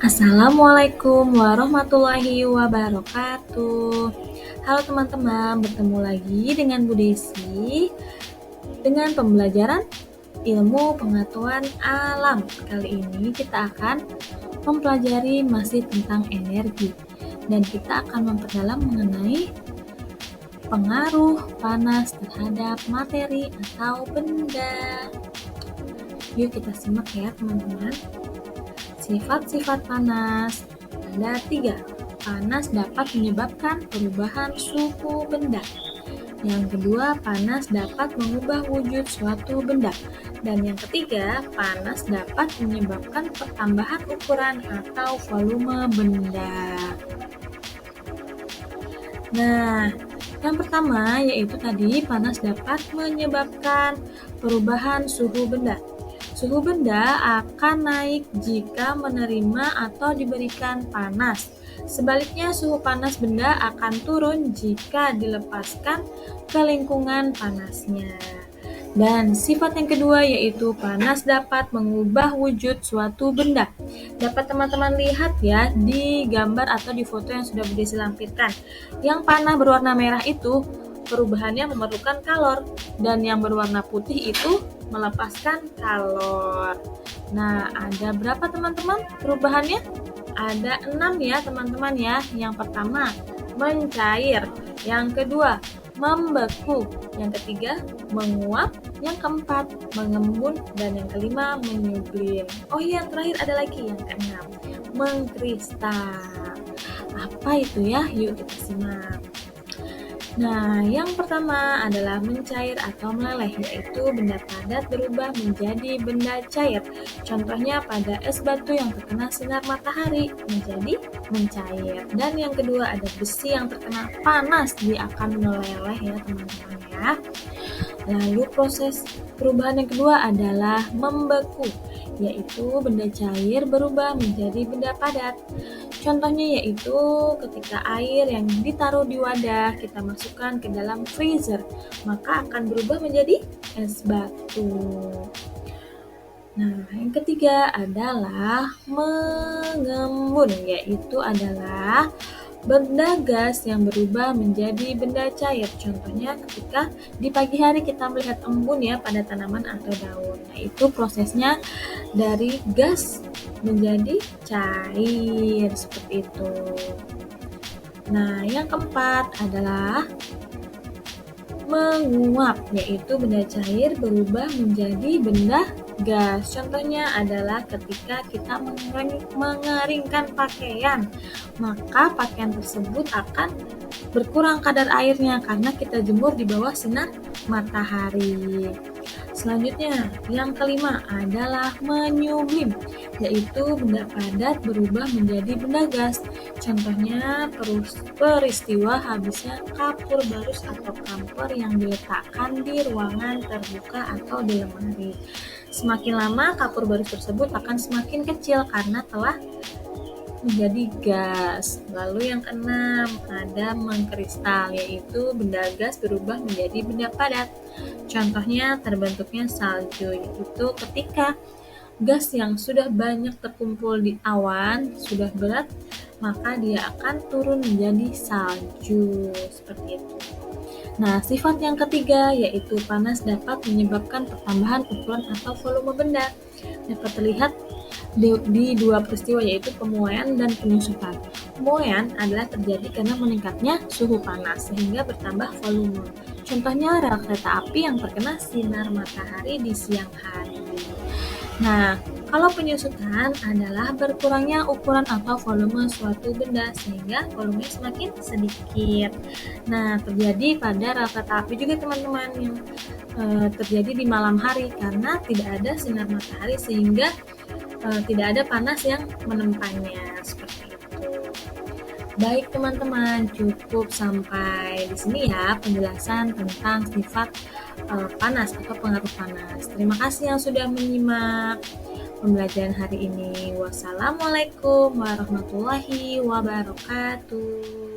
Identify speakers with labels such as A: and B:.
A: Assalamualaikum warahmatullahi wabarakatuh. Halo teman-teman, bertemu lagi dengan Bu Desi dengan pembelajaran ilmu pengetahuan alam. Kali ini kita akan mempelajari masih tentang energi dan kita akan memperdalam mengenai pengaruh panas terhadap materi atau benda. Yuk kita simak ya teman-teman. Sifat-sifat panas ada 3. Panas dapat menyebabkan perubahan suhu benda. Yang kedua, panas dapat mengubah wujud suatu benda. Dan yang ketiga, panas dapat menyebabkan pertambahan ukuran atau volume benda. Nah, yang pertama yaitu tadi panas dapat menyebabkan perubahan suhu benda. Suhu benda akan naik jika menerima atau diberikan panas. Sebaliknya, suhu panas benda akan turun jika dilepaskan ke lingkungan panasnya. Dan sifat yang kedua yaitu panas dapat mengubah wujud suatu benda. Dapat teman-teman lihat ya di gambar atau di foto yang sudah Budi lampirkan. Yang panah berwarna merah itu perubahannya memerlukan kalor, dan yang berwarna putih itu melepaskan kalor. Nah, ada berapa teman-teman perubahannya? Ada 6 ya teman-teman ya. Yang pertama, mencair. Yang kedua, membeku. Yang ketiga, menguap. Yang keempat, mengembun. Dan yang kelima, menyublim. Oh iya, terakhir ada lagi yang keenam, mengkristal. Apa itu ya? Yuk kita simak. Nah, yang pertama adalah mencair atau meleleh, yaitu benda padat berubah menjadi benda cair. Contohnya pada es batu yang terkena sinar matahari menjadi mencair. Dan yang kedua ada besi yang terkena panas, dia akan meleleh ya teman-teman ya. Lalu proses perubahan yang kedua adalah membeku, yaitu benda cair berubah menjadi benda padat. Contohnya yaitu ketika air yang ditaruh di wadah kita masukkan ke dalam freezer, maka akan berubah menjadi es batu. Nah, yang ketiga adalah mengembun, yaitu adalah benda gas yang berubah menjadi benda cair. Contohnya ketika di pagi hari kita melihat embun ya pada tanaman atau daun. Nah, itu prosesnya dari gas menjadi cair seperti itu. Nah, yang keempat adalah menguap, yaitu benda cair berubah menjadi benda gas. Contohnya adalah ketika kita mengeringkan pakaian, maka pakaian tersebut akan berkurang kadar airnya karena kita jemur di bawah sinar matahari. Selanjutnya, yang kelima adalah menyublim, yaitu benda padat berubah menjadi benda gas. Contohnya peristiwa habisnya kapur barus atau kamper yang diletakkan di ruangan terbuka atau di lemari. Semakin lama kapur barus tersebut akan semakin kecil karena telah menjadi gas. Lalu yang keenam ada mengkristal, yaitu benda gas berubah menjadi benda padat. Contohnya terbentuknya salju, yaitu ketika gas yang sudah banyak terkumpul di awan sudah berat, maka dia akan turun menjadi salju seperti itu. Nah, sifat yang ketiga yaitu panas dapat menyebabkan pertambahan ukuran atau volume benda. Dapat terlihat di dua peristiwa yaitu pemuaian dan penyusutan. Pemuaian adalah terjadi karena meningkatnya suhu panas sehingga bertambah volume. Contohnya rel kereta api yang terkena sinar matahari di siang hari. Nah, kalau penyusutan adalah berkurangnya ukuran atau volume suatu benda sehingga volumenya semakin sedikit. Nah, terjadi pada rel kereta api juga teman-teman yang terjadi di malam hari karena tidak ada sinar matahari sehingga tidak ada panas yang menempanya seperti itu. Baik teman-teman, cukup sampai di sini ya penjelasan tentang sifat panas atau pengaruh panas. Terima kasih yang sudah menyimak pembelajaran hari ini. Wassalamualaikum warahmatullahi wabarakatuh.